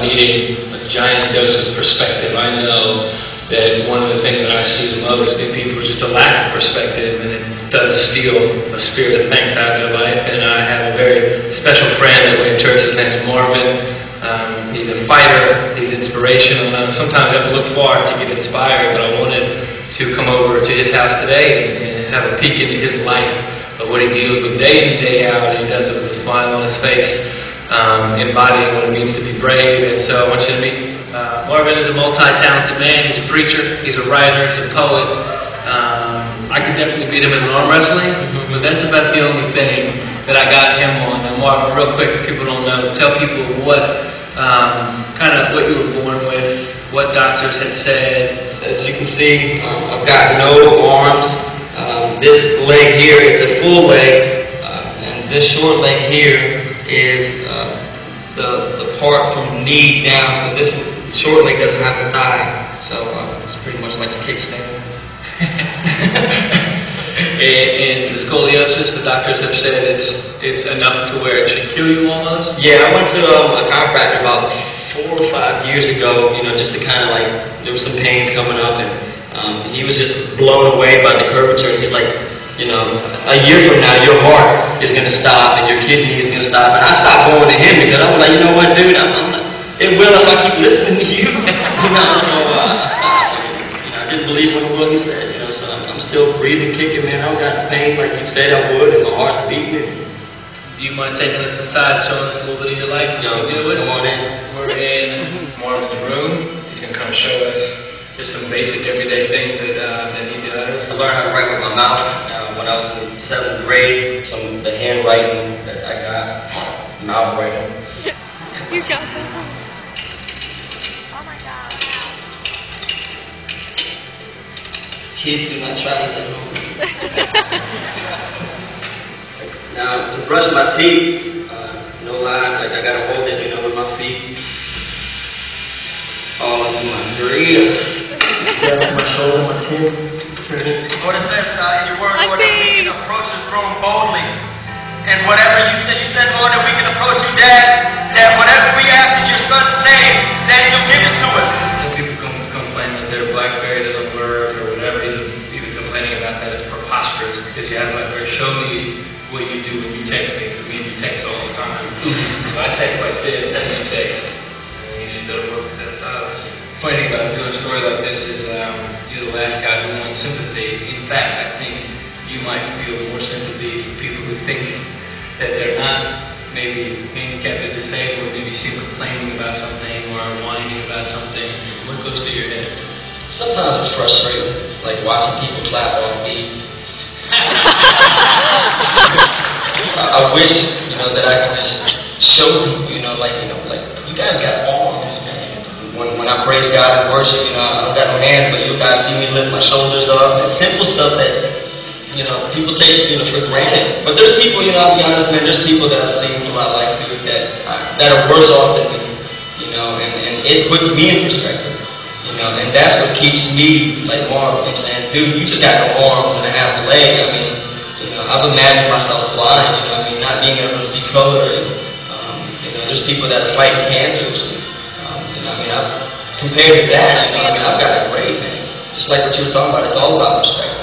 about needing a giant dose of perspective. I know that one of the things that I see the most in people is just a lack of perspective, and it does steal a spirit of thanks out of their life. And I have a very special friend at Wayne Church. His name is Marvin. He's a fighter. He's inspirational. And sometimes I have to look far to get inspired, but I wanted to come over to his house today and have a peek into his life of what he deals with day in, day out, and he does it with a smile on his face, embodying what it means to be brave. And so I want you to meet Marvin. Is a multi-talented man. He's a preacher, he's a writer, he's a poet. I could definitely beat him in arm wrestling, but that's about the only thing that I got him on. Now, Marvin, real quick, if people don't know, tell people what kind of what you were born with, what doctors had said. As you can see, I've got no arms. This leg here is a full leg, and this short leg here is the part from knee down. So this short leg doesn't have a thigh, so it's pretty much like a kickstand. And the scoliosis, the doctors have said it's enough to where it should kill you almost? Yeah, I went to a chiropractor about 4 or 5 years ago, just to kind of like, there was some pains coming up, and he was just blown away by the curvature. He's like, a year from now, your heart is going to stop and your kidney is going to stop. And I stopped going to him because I was like, you know what, dude, it will if I keep listening to you. So I stopped. I didn't believe what he said, so I'm still breathing, kicking, man. I don't got the pain like you said I would, and my heart's beating. Do you mind taking us inside and showing us a little bit of your life? Yo, come on in. We're in Marvin's room. He's going to kind of show us just some basic everyday things that he does. I learned how to write with my mouth when I was in 7th grade. The handwriting that I got, mouth writing. You got that. Oh my God. Kids do not try this at home. Now, to brush my teeth, no lie, like I gotta hold it, with my feet. All into my grill. My shoulder, my chin. Lord, it says in your word, Lord, that we can approach the throne boldly. And whatever you said, Lord, that we can approach you, Dad, that whatever we ask in your Son's name, Dad, you'll give it to us. When people complain that their BlackBerry doesn't work or whatever, even complaining about that is preposterous because you have BlackBerry. Show me what you do when you text me, because me and you text all the time. So I text like this, and you text. And you go to work with that stuff. Funny thing about doing a story like this is you're the last guy who wants sympathy. In fact, I think you might feel more sympathy for people who think that they're not maybe handicapped or disabled, maybe you see them complaining about something or whining about something. What goes through your head? Sometimes it's frustrating, like watching people clap on beat. I wish, that I could just show people, like you guys got arms, man. When I praise God and worship, I don't got no hands, but you guys see me lift my shoulders up. It's simple stuff that, people take, for granted. But there's people, I'll be honest, man, there's people that I've seen throughout life, dude, that are worse off than me, and it puts me in perspective, and that's what keeps me, like Marvin, saying, dude, you just got no arms and a half a leg. I've imagined myself blind, not being able to see color, and, there's people that are fighting cancers. I've compared to that, I've got it great, man. Just like what you were talking about, it's all about perspective.